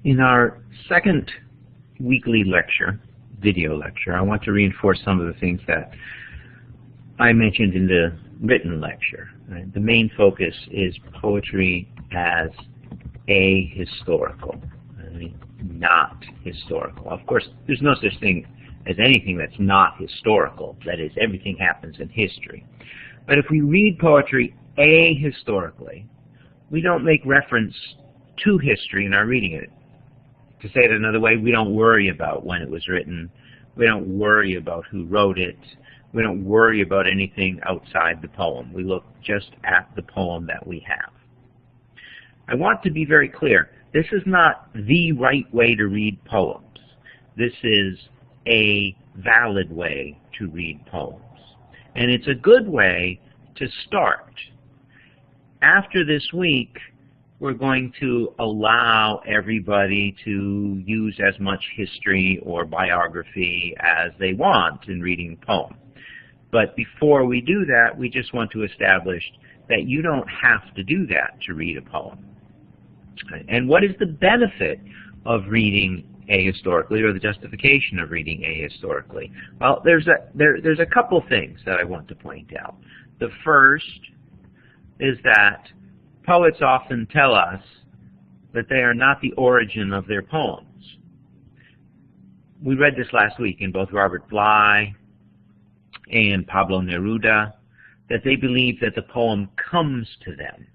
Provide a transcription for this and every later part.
In our second weekly lecture, video lecture, I want to reinforce some of the things that I mentioned in the written lecture. Right? The main focus is poetry as ahistorical, right? Not historical. Of course, there's no such thing as anything that's not historical. That is, everything happens in history. But if we read poetry ahistorically, we don't make reference to history in our reading it. To say it another way, we don't worry about when it was written. We don't worry about who wrote it. We don't worry about anything outside the poem. We look just at the poem that we have. I want to be very clear. This is not the right way to read poems. This is a valid way to read poems. And it's a good way to start. After this week, we're going to allow everybody to use as much history or biography as they want in reading a poem. But before we do that, we just want to establish that you don't have to do that to read a poem. And what is the benefit of reading ahistorically, or the justification of reading ahistorically? Well, there's a couple things that I want to point out. The first is that poets often tell us that they are not the origin of their poems. We read this last week in both Robert Bly and Pablo Neruda, that they believe that the poem comes to them.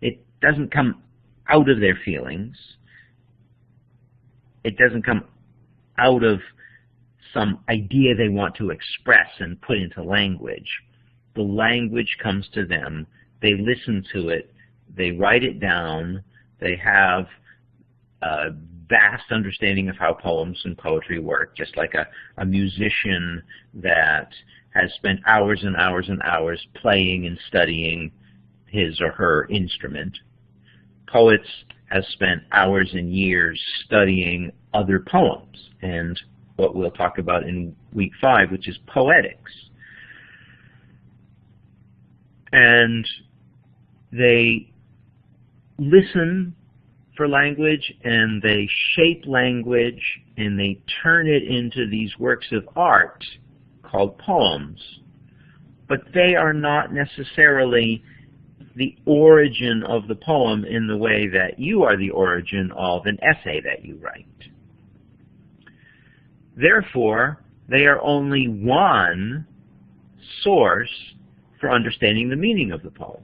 It doesn't come out of their feelings. It doesn't come out of some idea they want to express and put into language. The language comes to them. They listen to it. They write it down. They have a vast understanding of how poems and poetry work, just like a musician that has spent hours and hours and hours playing and studying his or her instrument. Poets have spent hours and years studying other poems, and what we'll talk about in week 5, which is poetics. And they listen for language, and they shape language, and they turn it into these works of art called poems. But they are not necessarily the origin of the poem in the way that you are the origin of an essay that you write. Therefore, they are only one source for understanding the meaning of the poem.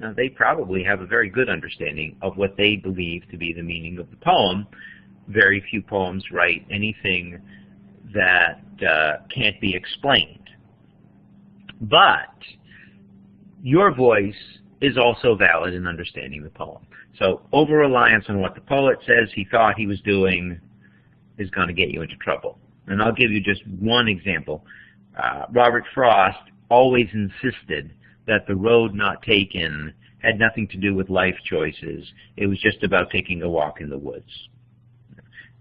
Now, they probably have a very good understanding of what they believe to be the meaning of the poem. Very few poems write anything that can't be explained. But your voice is also valid in understanding the poem. So over-reliance on what the poet says he thought he was doing is going to get you into trouble. And I'll give you just one example. Robert Frost always insisted that the road not taken had nothing to do with life choices. It was just about taking a walk in the woods.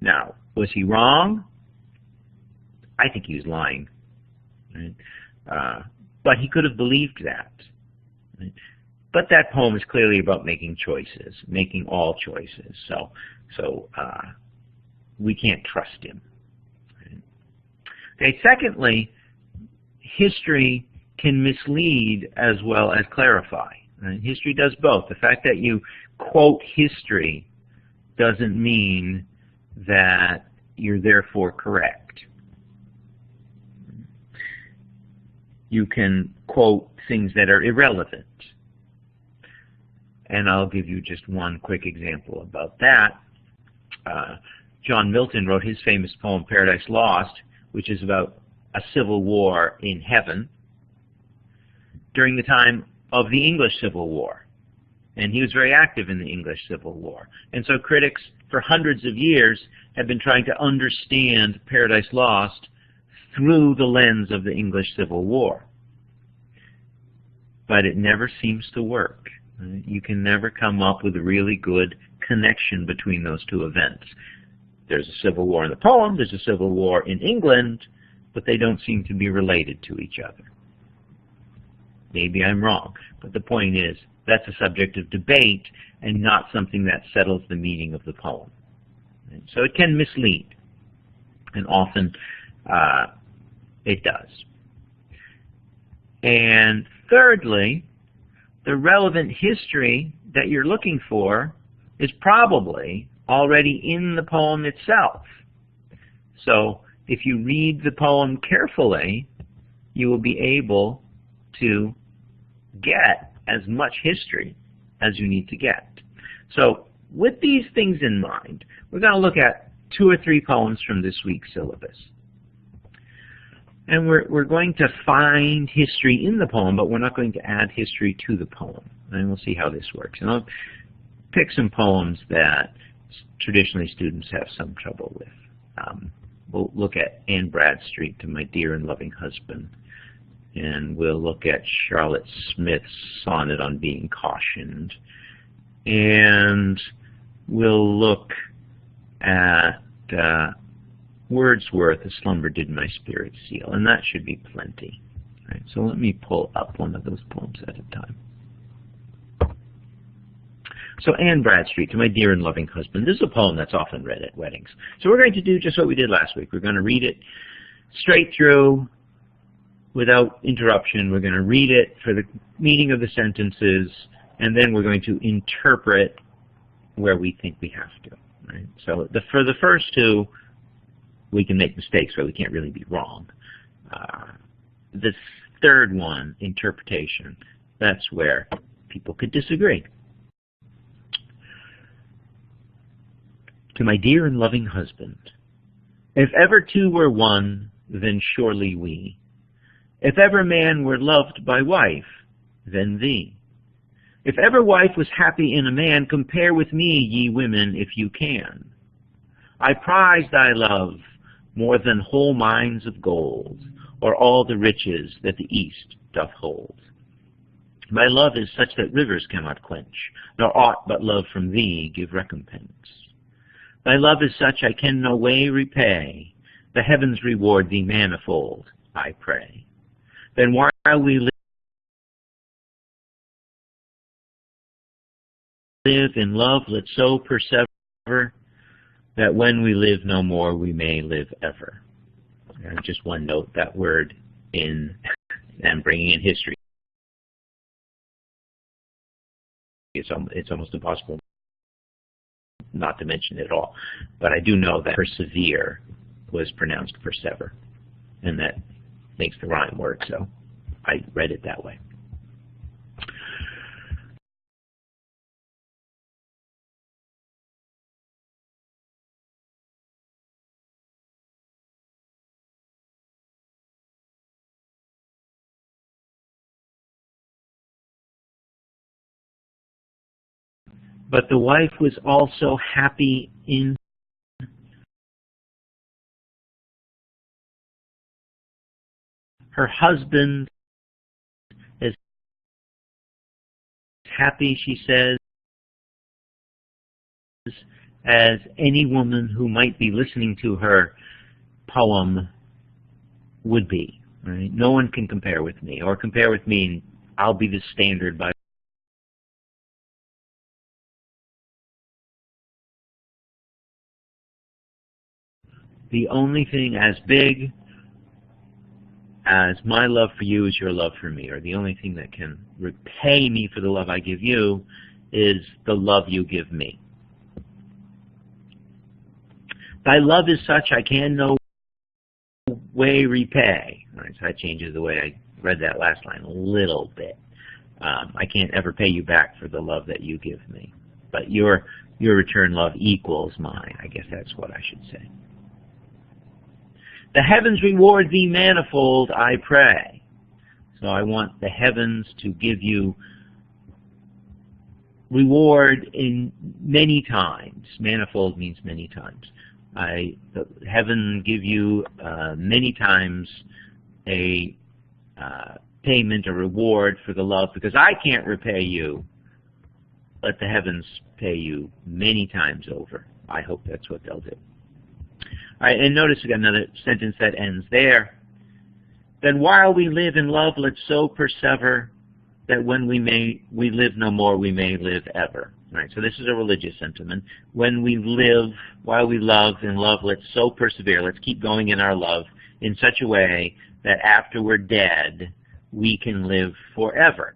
Now, was he wrong? I think he was lying. Right? But he could have believed that. Right? But that poem is clearly about making choices, making all choices. So we can't trust him. Right? Okay, secondly, history can mislead as well as clarify. Right? History does both. The fact that you quote history doesn't mean that you're therefore correct. You can quote things that are irrelevant. And I'll give you just one quick example about that. John Milton wrote his famous poem, Paradise Lost, which is about a civil war in heaven, during the time of the English Civil War. And he was very active in the English Civil War. And so critics for hundreds of years have been trying to understand Paradise Lost through the lens of the English Civil War. But it never seems to work. You can never come up with a really good connection between those two events. There's a civil war in the poem, there's a civil war in England, but they don't seem to be related to each other. Maybe I'm wrong. But the point is, that's a subject of debate and not something that settles the meaning of the poem. And so it can mislead, and often it does. And thirdly, the relevant history that you're looking for is probably already in the poem itself. So if you read the poem carefully, you will be able to get as much history as you need to get. So with these things in mind, we're going to look at 2 or 3 poems from this week's syllabus. And we're going to find history in the poem, but we're not going to add history to the poem. And we'll see how this works. And I'll pick some poems that traditionally students have some trouble with. We'll look at Anne Bradstreet, To My Dear and Loving Husband. And we'll look at Charlotte Smith's sonnet on Being Cautioned. And we'll look at Wordsworth, A Slumber Did My Spirit Seal. And that should be plenty. Right, so let me pull up one of those poems at a time. So Anne Bradstreet, To My Dear and Loving Husband. This is a poem that's often read at weddings. So we're going to do just what we did last week. We're going to read it straight through without interruption. We're going to read it for the meaning of the sentences, and then we're going to interpret where we think we have to. Right? So for the first 2, we can make mistakes, but we can't really be wrong. The third one, interpretation, that's where people could disagree. To my dear and loving husband, if ever 2 were one, then surely we. If ever man were loved by wife, then thee. If ever wife was happy in a man, compare with me, ye women, if you can. I prize thy love more than whole mines of gold, or all the riches that the East doth hold. My love is such that rivers cannot quench, nor aught but love from thee give recompense. Thy love is such I can no way repay, the heavens reward thee manifold, I pray. Then while we live in love, let's so persever, that when we live no more, we may live ever. And just one note, that word in, and bringing in history, it's almost impossible not to mention it at all. But I do know that persevere was pronounced persever, and that makes the rhyme work, so I read it that way. But the wife was also happy in her husband, as happy, she says, as any woman who might be listening to her poem would be. Right? No one can compare with me, or compare with me, and I'll be the standard by the only thing as big as my love for you is your love for me, or the only thing that can repay me for the love I give you is the love you give me. Thy love is such I can no way repay. All right, so that changes the way I read that last line a little bit. I can't ever pay you back for the love that you give me, but your return love equals mine. I guess that's what I should say. The heavens reward thee manifold, I pray. So I want the heavens to give you reward in many times. Manifold means many times. The heaven give you many times a payment, a reward for the love, because I can't repay you. Let the heavens pay you many times over. I hope that's what they'll do. All right, and notice we got another sentence that ends there. Then while we live in love, let's so persever, that when we live no more, we may live ever. Right? So this is a religious sentiment. When we live, while we love, in love, let's so persevere, let's keep going in our love in such a way that after we're dead, we can live forever.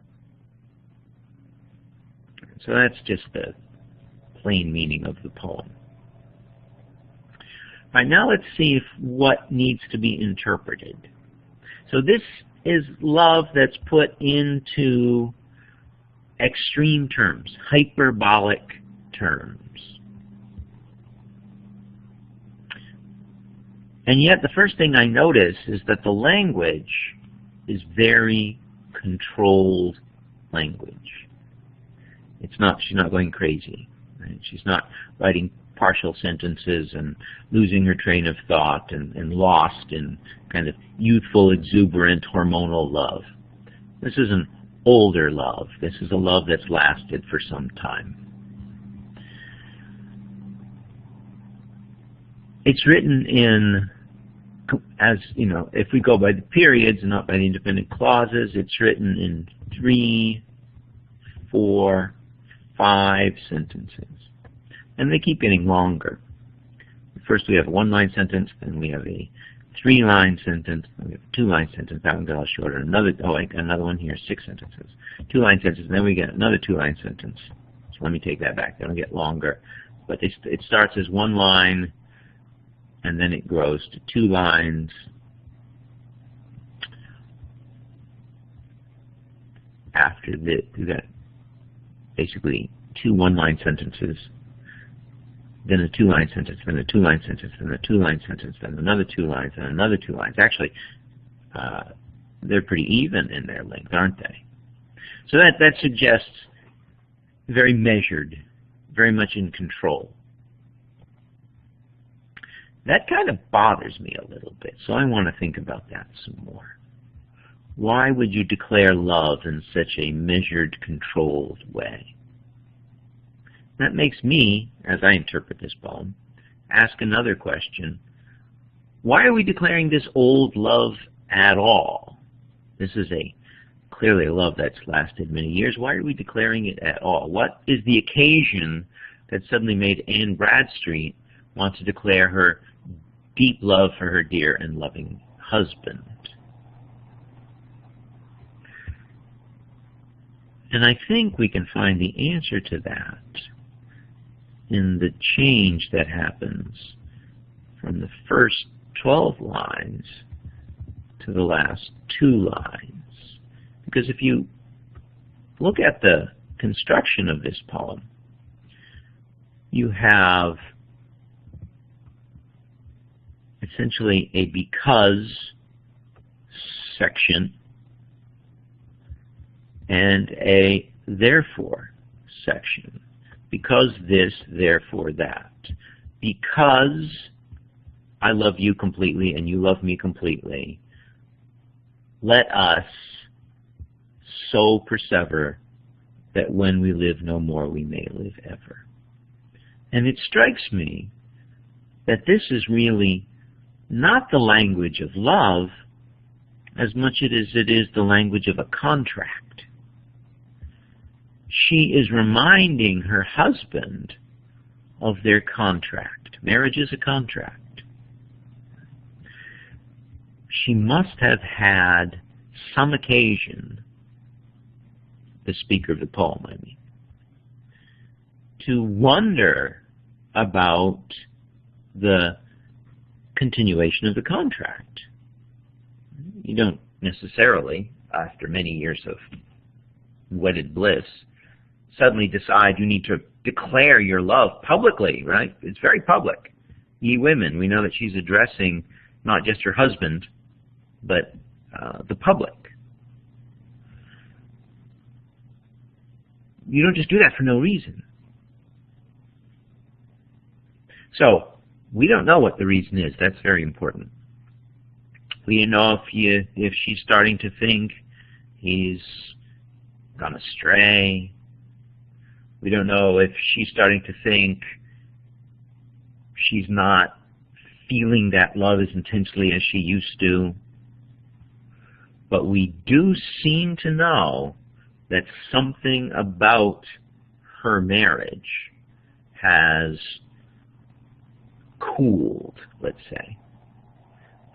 So that's just the plain meaning of the poem. All right, now let's see what needs to be interpreted. So this is love that's put into extreme terms, hyperbolic terms. And yet the first thing I notice is that the language is very controlled language. She's not going crazy. Right? She's not writing partial sentences and losing her train of thought and lost in kind of youthful, exuberant, hormonal love. This is an older love. This is a love that's lasted for some time. It's written in, as you know, if we go by the periods and not by the independent clauses, it's written in 3, 4, 5 sentences. And they keep getting longer. First we have a 1-line sentence, then we have a 3-line sentence, then we have a 2-line sentence, that one got a lot shorter. Another one here, 6 sentences. 2-line sentence, and then we get another 2-line sentence. So let me take that back, that'll get longer. But it starts as 1 line, and then it grows to 2 lines. After that, we got basically 2 1-line sentences, then a 2-line sentence, then a 2-line sentence, then a 2-line sentence, then another 2 lines, and another 2 lines. Actually, they're pretty even in their length, aren't they? So that suggests very measured, very much in control. That kind of bothers me a little bit, so I want to think about that some more. Why would you declare love in such a measured, controlled way? That makes me, as I interpret this poem, ask another question. Why are we declaring this old love at all? This is clearly a love that's lasted many years. Why are we declaring it at all? What is the occasion that suddenly made Anne Bradstreet want to declare her deep love for her dear and loving husband? And I think we can find the answer to that in the change that happens from the first 12 lines to the last 2 lines. Because if you look at the construction of this poem, you have essentially a because section and a therefore section. Because this, therefore that. Because I love you completely and you love me completely, let us so persever that when we live no more we may live ever. And it strikes me that this is really not the language of love as much as it is the language of a contract. She is reminding her husband of their contract. Marriage is a contract. She must have had some occasion, the speaker of the poem, I mean, to wonder about the continuation of the contract. You don't necessarily, after many years of wedded bliss, suddenly decide you need to declare your love publicly, right? It's very public. Ye women, we know that she's addressing not just her husband, but the public. You don't just do that for no reason. So, we don't know what the reason is. That's very important. We don't know if she's starting to think he's gone astray. We don't know if she's starting to think she's not feeling that love as intensely as she used to. But we do seem to know that something about her marriage has cooled, let's say,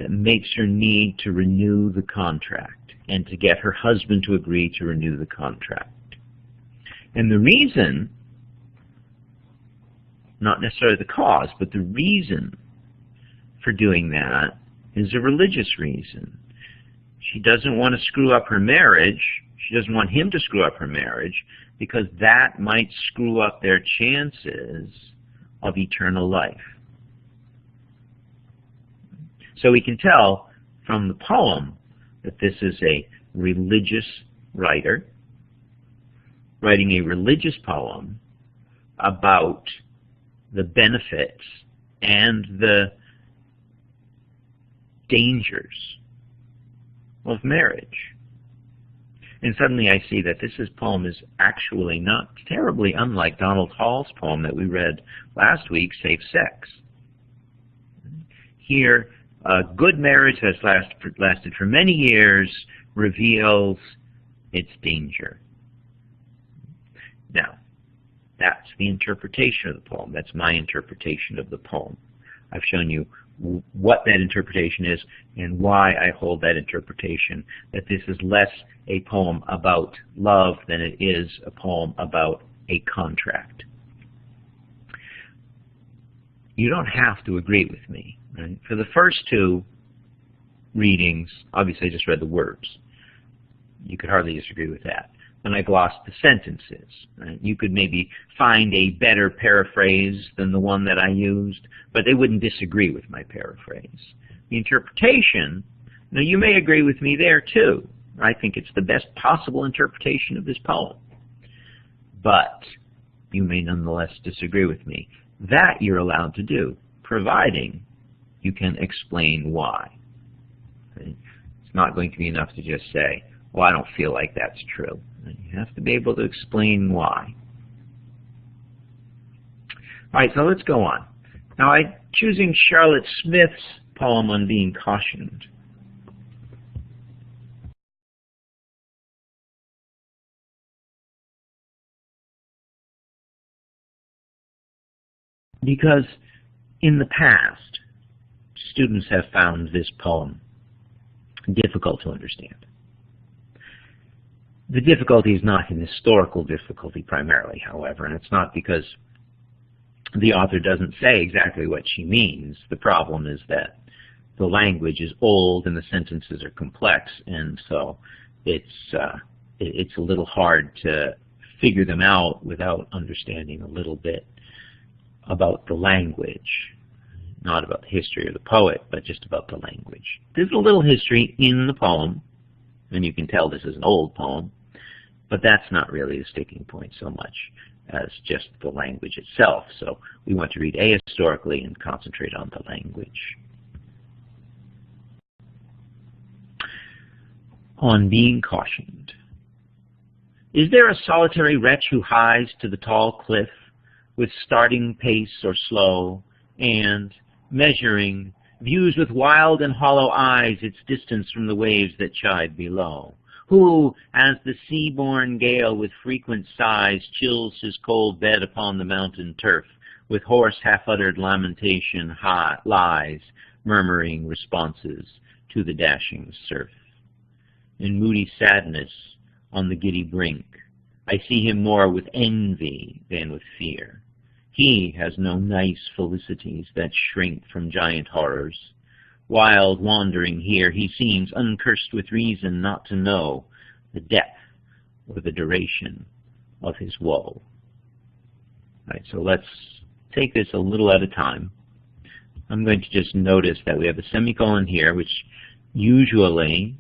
that makes her need to renew the contract and to get her husband to agree to renew the contract. And the reason, not necessarily the cause, but the reason for doing that is a religious reason. She doesn't want to screw up her marriage. She doesn't want him to screw up her marriage because that might screw up their chances of eternal life. So we can tell from the poem that this is a religious writer writing a religious poem about the benefits and the dangers of marriage. And suddenly I see that this poem is actually not terribly unlike Donald Hall's poem that we read last week, Safe Sex. Here, a good marriage has lasted for many years reveals its danger. Now, that's the interpretation of the poem. That's my interpretation of the poem. I've shown you what that interpretation is and why I hold that interpretation, that this is less a poem about love than it is a poem about a contract. You don't have to agree with me. Right? For the first two readings, obviously I just read the words. You could hardly disagree with that. Then I glossed the sentences. Right? You could maybe find a better paraphrase than the one that I used, but they wouldn't disagree with my paraphrase. The interpretation, now you may agree with me there too. I think it's the best possible interpretation of this poem. But you may nonetheless disagree with me. That you're allowed to do, providing you can explain why. Okay? It's not going to be enough to just say, well, I don't feel like that's true. You have to be able to explain why. All right, so let's go on. Now, I'm choosing Charlotte Smith's poem on being cautioned. Because in the past, students have found this poem difficult to understand. The difficulty is not an historical difficulty primarily, however, and it's not because the author doesn't say exactly what she means. The problem is that the language is old and the sentences are complex, and so it's a little hard to figure them out without understanding a little bit about the language, not about the history of the poet, but just about the language. There's a little history in the poem, and you can tell this is an old poem, but that's not really the sticking point so much as just the language itself. So we want to read ahistorically and concentrate on the language. On being cautioned. Is there a solitary wretch who hies to the tall cliff with starting pace or slow, and, measuring, views with wild and hollow eyes its distance from the waves that chide below? Who, as the sea-born gale with frequent sighs chills his cold bed upon the mountain turf, with hoarse half-uttered lamentation lies, murmuring responses to the dashing surf. In moody sadness on the giddy brink, I see him more with envy than with fear. He has no nice felicities that shrink from giant horrors. Wild wandering here, he seems, uncursed with reason, not to know the depth or the duration of his woe. Right, so let's take this a little at a time. I'm going to just notice that we have a semicolon here, which usually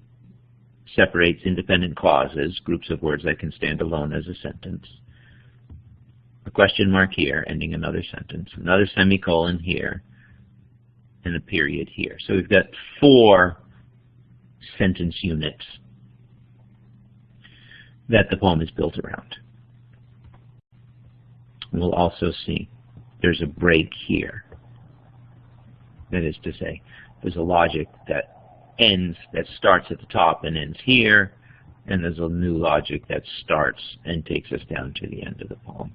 separates independent clauses, groups of words that can stand alone as a sentence. A question mark here, ending another sentence. Another semicolon here, and a period here. So we've got 4 sentence units that the poem is built around. We'll also see there's a break here. That is to say, there's a logic that starts at the top and ends here, and there's a new logic that starts and takes us down to the end of the poem.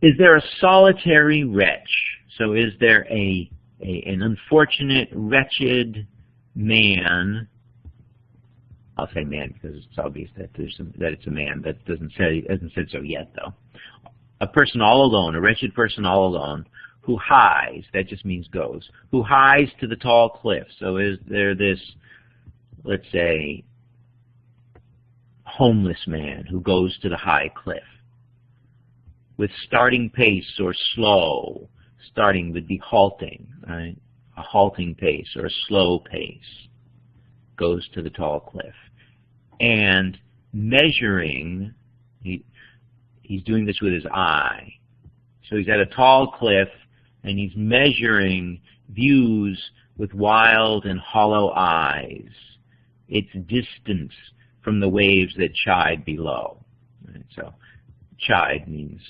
Is there a solitary wretch? So is there an unfortunate, wretched man? I'll say man because it's obvious that it's a man. That doesn't say so yet, though. A person all alone, a wretched person all alone, who hies, that just means goes, who hies to the tall cliff. So is there this, let's say, homeless man who goes to the high cliff? With starting pace or slow, starting would be halting, right? A halting pace or a slow pace goes to the tall cliff. And measuring, he's doing this with his eye. So he's at a tall cliff and he's measuring views with wild and hollow eyes, its distance from the waves that chide below. Right? So chide means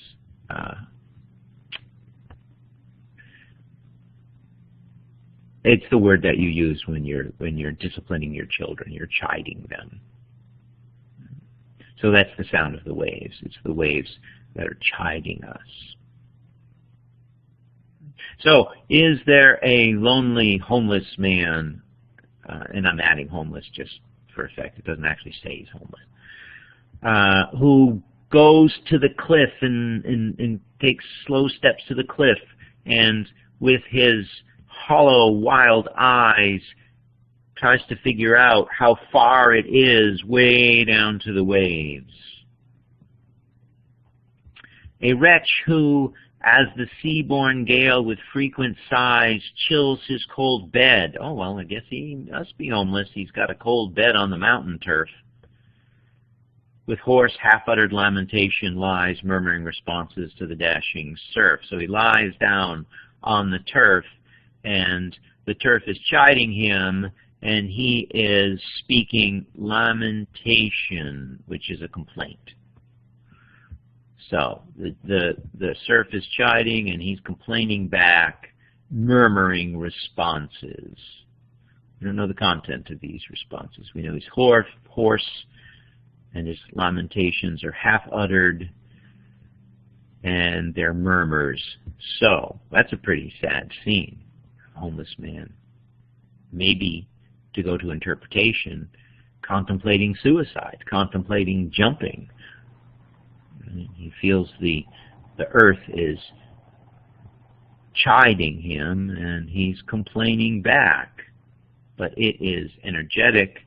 it's the word that you use when you're disciplining your children. You're chiding them. So that's the sound of the waves. It's the waves that are chiding us. So is there a lonely homeless man, and I'm adding homeless just for effect. It doesn't actually say he's homeless, who goes to the cliff and takes slow steps to the cliff, and with his hollow, wild eyes tries to figure out how far it is way down to the waves. A wretch who, as the sea-born gale with frequent sighs chills his cold bed. Oh, well, I guess he must be homeless. He's got a cold bed on the mountain turf. With hoarse, half-uttered lamentation lies murmuring responses to the dashing surf. So he lies down on the turf, and the turf is chiding him, and he is speaking lamentation, which is a complaint. So the surf is chiding, and he's complaining back, murmuring responses. We don't know the content of these responses. We know he's hoarse, and his lamentations are half-uttered, and they're murmurs. So that's a pretty sad scene. A homeless man, maybe to go to interpretation, contemplating suicide, contemplating jumping. He feels the earth is chiding him, and he's complaining back, but it is energetic,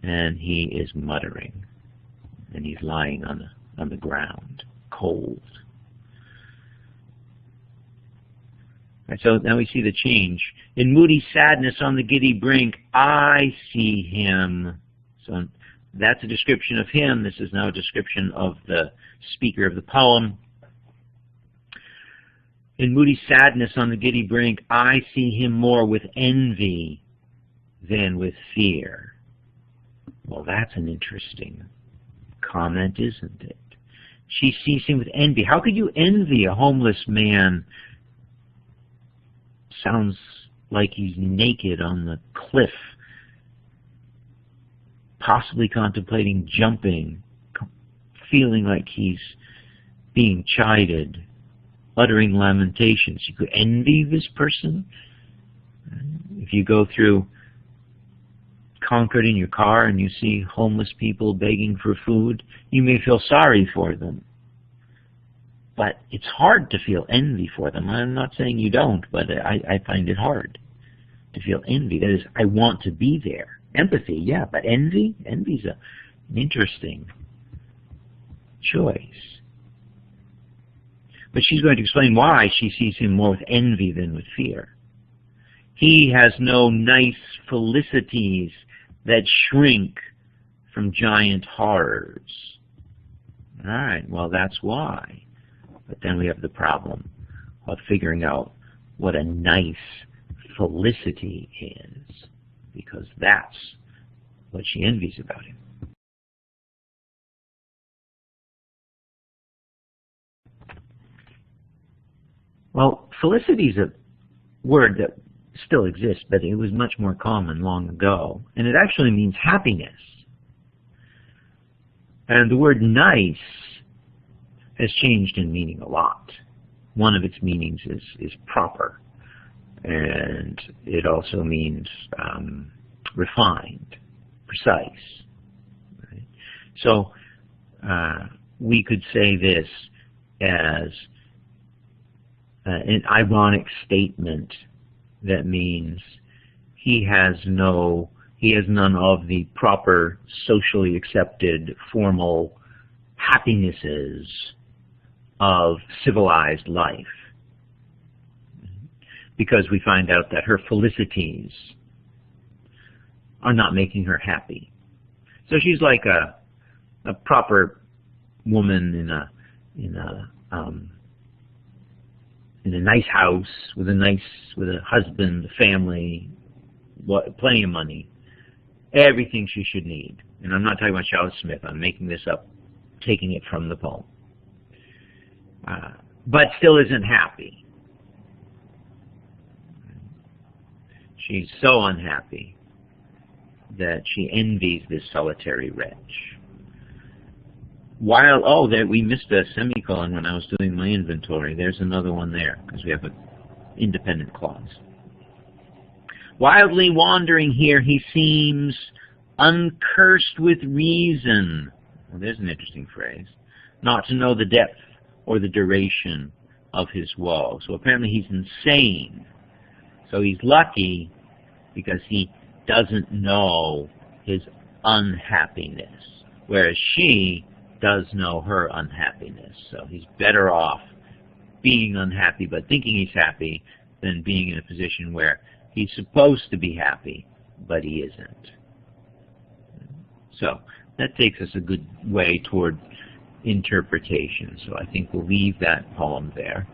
and he is muttering, and he's lying on the ground, cold. Right, so now we see the change. In moody sadness on the giddy brink, I see him. So that's a description of him. This is now a description of the speaker of the poem. In moody sadness on the giddy brink, I see him more with envy than with fear. Well, that's an interesting comment, isn't it? She sees him with envy. How could you envy a homeless man? Sounds like he's naked on the cliff, possibly contemplating jumping, feeling like he's being chided, uttering lamentations. You could envy this person. If you go through Concord in your car and you see homeless people begging for food, you may feel sorry for them. But it's hard to feel envy for them. I'm not saying you don't, but I find it hard to feel envy. That is, I want to be there. Empathy, yeah, but envy? Envy's an interesting choice. But she's going to explain why she sees him more with envy than with fear. He has no nice felicities that shrink from giant horrors. All right, well, that's why. But then we have the problem of figuring out what a nice felicity is, because that's what she envies about him. Well, felicity is a word that still exists, but it was much more common long ago. And it actually means happiness. And the word nice has changed in meaning a lot. One of its meanings is proper. And it also means refined, precise. Right? So we could say this as an ironic statement that means he has none of the proper socially accepted formal happinesses of civilized life, because we find out that her felicities are not making her happy. So she's like a proper woman in a nice house with a husband, a family, plenty of money, everything she should need. And I'm not talking about Charlotte Smith. I'm making this up, taking it from the poem. But still isn't happy. She's so unhappy that she envies this solitary wretch. We missed a semicolon when I was doing my inventory. There's another one there, because we have an independent clause. Wildly wandering here, he seems uncursed with reason. Well, there's an interesting phrase. Not to know the depth or the duration of his woe. So apparently he's insane. So he's lucky because he doesn't know his unhappiness, whereas she does know her unhappiness. So he's better off being unhappy but thinking he's happy than being in a position where he's supposed to be happy but he isn't. So that takes us a good way toward interpretation. So I think we'll leave that poem there.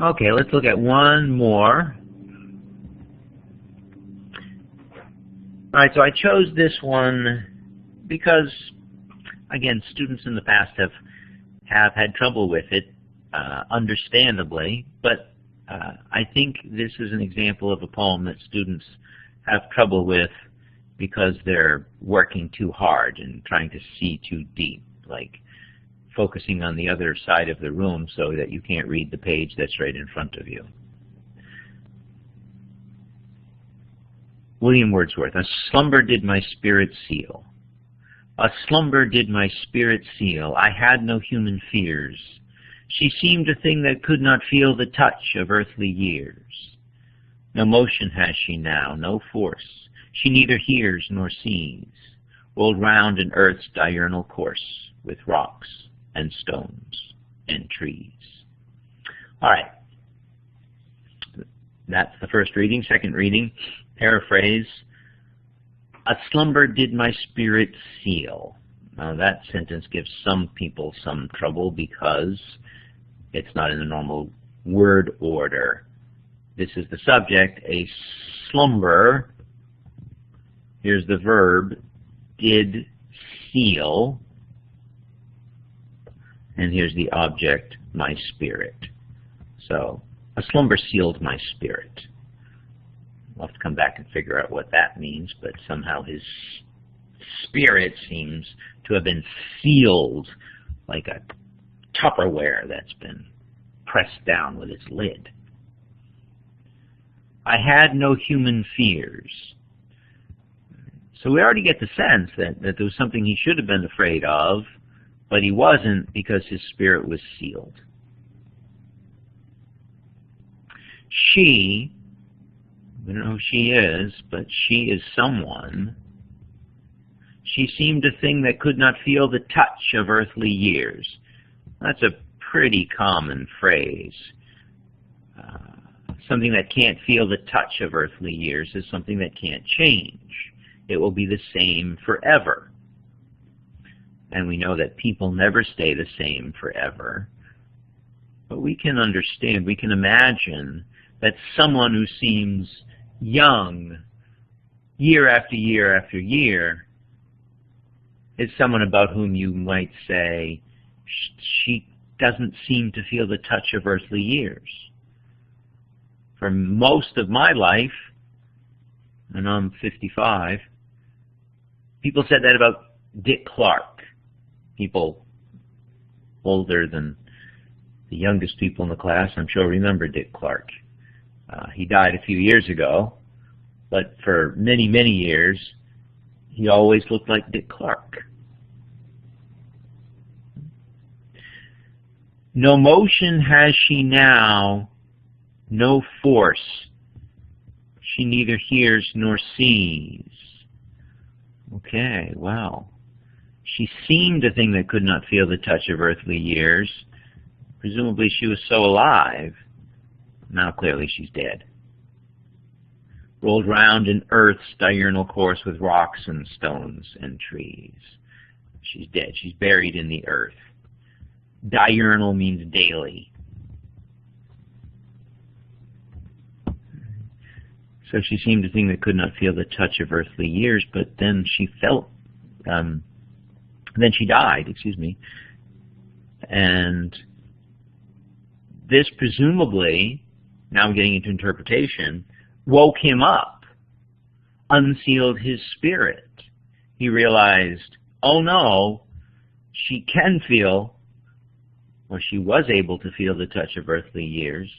Okay, let's look at one more. All right, so I chose this one because, again, students in the past have had trouble with it, understandably, but I think this is an example of a poem that students have trouble with because they're working too hard and trying to see too deep, like focusing on the other side of the room so that you can't read the page that's right in front of you. William Wordsworth, a slumber did my spirit seal. A slumber did my spirit seal. I had no human fears. She seemed a thing that could not feel the touch of earthly years. No motion has she now, no force. She neither hears nor sees, rolled round in earth's diurnal course, with rocks and stones and trees. All right. That's the first reading. Second reading, paraphrase. A slumber did my spirit seal. Now that sentence gives some people some trouble because it's not in the normal word order. This is the subject, a slumber. Here's the verb, did seal. And here's the object, my spirit. So, a slumber sealed my spirit. We'll have to come back and figure out what that means, but somehow his spirit seems to have been sealed like a Tupperware that's been pressed down with its lid. I had no human fears. So we already get the sense that there was something he should have been afraid of, but he wasn't because his spirit was sealed. She, we don't know who she is, but she is someone. She seemed a thing that could not feel the touch of earthly years. That's a pretty common phrase. Something that can't feel the touch of earthly years is something that can't change. It will be the same forever. And we know that people never stay the same forever. But we can understand, we can imagine that someone who seems young year after year after year is someone about whom you might say, she doesn't seem to feel the touch of earthly years. For most of my life, and I'm 55, people said that about Dick Clark. People older than the youngest people in the class, I'm sure, remember Dick Clark. He died a few years ago, but for many, many years, he always looked like Dick Clark. No motion has she now, no force. She neither hears nor sees. Okay, well, she seemed a thing that could not feel the touch of earthly years. Presumably she was so alive. Now clearly she's dead. Rolled round in earth's diurnal course with rocks and stones and trees. She's dead. She's buried in the earth. Diurnal means daily. So she seemed a thing that could not feel the touch of earthly years, but then she felt, then she died, and this presumably, now I'm getting into interpretation, woke him up, unsealed his spirit. He realized, oh no, she can feel, or she was able to feel the touch of earthly years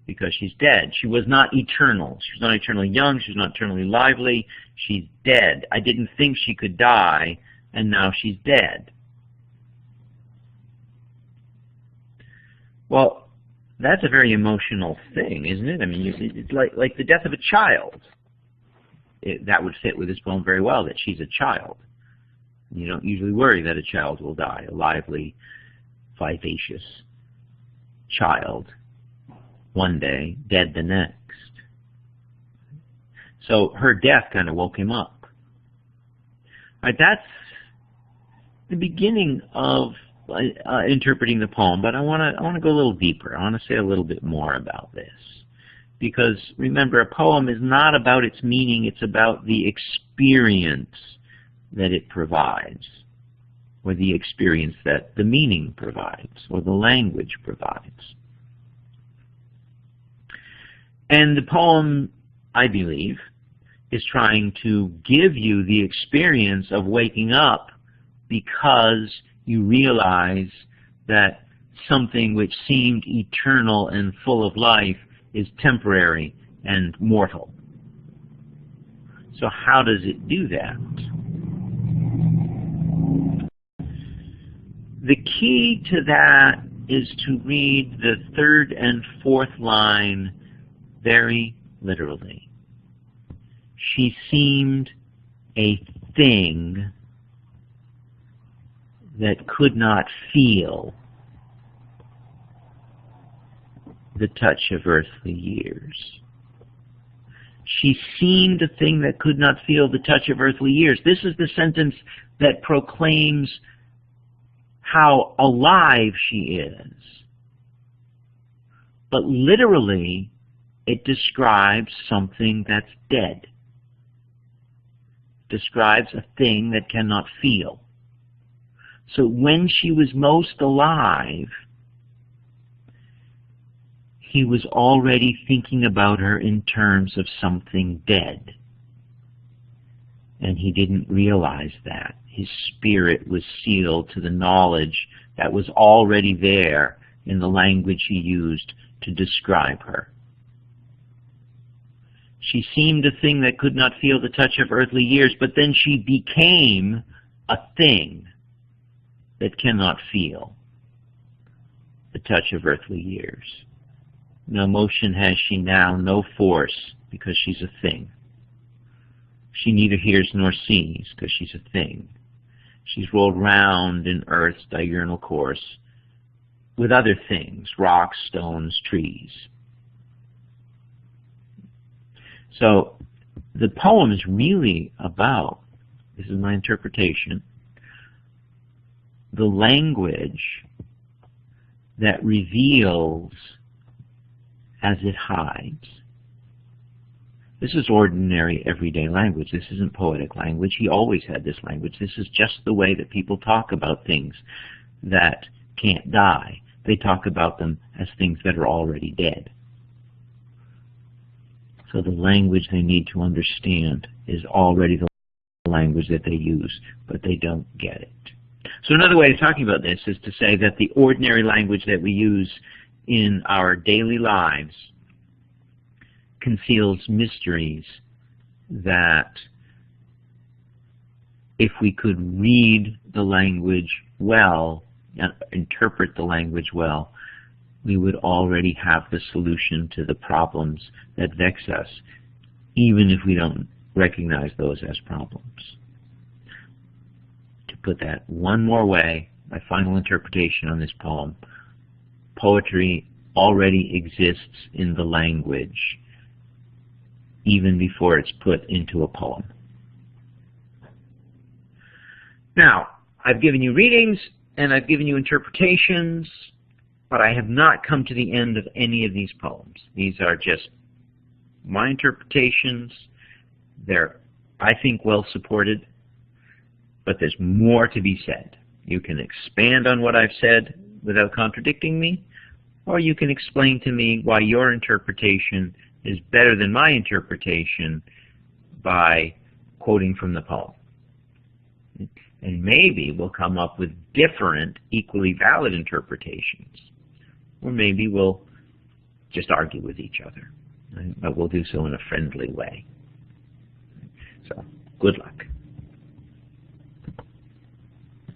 because she's dead. She was not eternal. She was not eternally young. She was not eternally lively. She's dead. I didn't think she could die, and now she's dead. Well, that's a very emotional thing, isn't it? I mean, it's like the death of a child. That would fit with this poem very well, that she's a child. You don't usually worry that a child will die, a lively, vivacious child, one day, dead the next. So her death kind of woke him up. All right, that's the beginning of interpreting the poem, but I want to go a little deeper. I want to say a little bit more about this. Because remember, a poem is not about its meaning, it's about the experience that it provides, or the experience that the meaning provides, or the language provides. And the poem, I believe, is trying to give you the experience of waking up because you realize that something which seemed eternal and full of life is temporary and mortal. So how does it do that? The key to that is to read the third and fourth line very literally. She seemed a thing that could not feel the touch of earthly years. She seemed a thing that could not feel the touch of earthly years. This is the sentence that proclaims how alive she is. But literally, it describes something that's dead. It describes a thing that cannot feel. So when she was most alive, he was already thinking about her in terms of something dead. And he didn't realize that. His spirit was sealed to the knowledge that was already there in the language he used to describe her. She seemed a thing that could not feel the touch of earthly years, but then she became a thing that cannot feel the touch of earthly years. No motion has she now, no force, because she's a thing. She neither hears nor sees, because she's a thing. She's rolled round in earth's diurnal course with other things, rocks, stones, trees. So the poem is really about, this is my interpretation, the language that reveals as it hides. This is ordinary, everyday language. This isn't poetic language. He always had this language. This is just the way that people talk about things that can't die. They talk about them as things that are already dead. So the language they need to understand is already the language that they use, but they don't get it. So another way of talking about this is to say that the ordinary language that we use in our daily lives conceals mysteries that, if we could read the language well, interpret the language well, we would already have the solution to the problems that vex us, even if we don't recognize those as problems. To put that one more way, my final interpretation on this poem, poetry already exists in the language, even before it's put into a poem. Now, I've given you readings and I've given you interpretations, but I have not come to the end of any of these poems. These are just my interpretations. They're, I think, well supported, but there's more to be said. You can expand on what I've said without contradicting me, or you can explain to me why your interpretation is better than my interpretation by quoting from the poem. And maybe we'll come up with different, equally valid interpretations. Or maybe we'll just argue with each other. But we'll do so in a friendly way. So, good luck.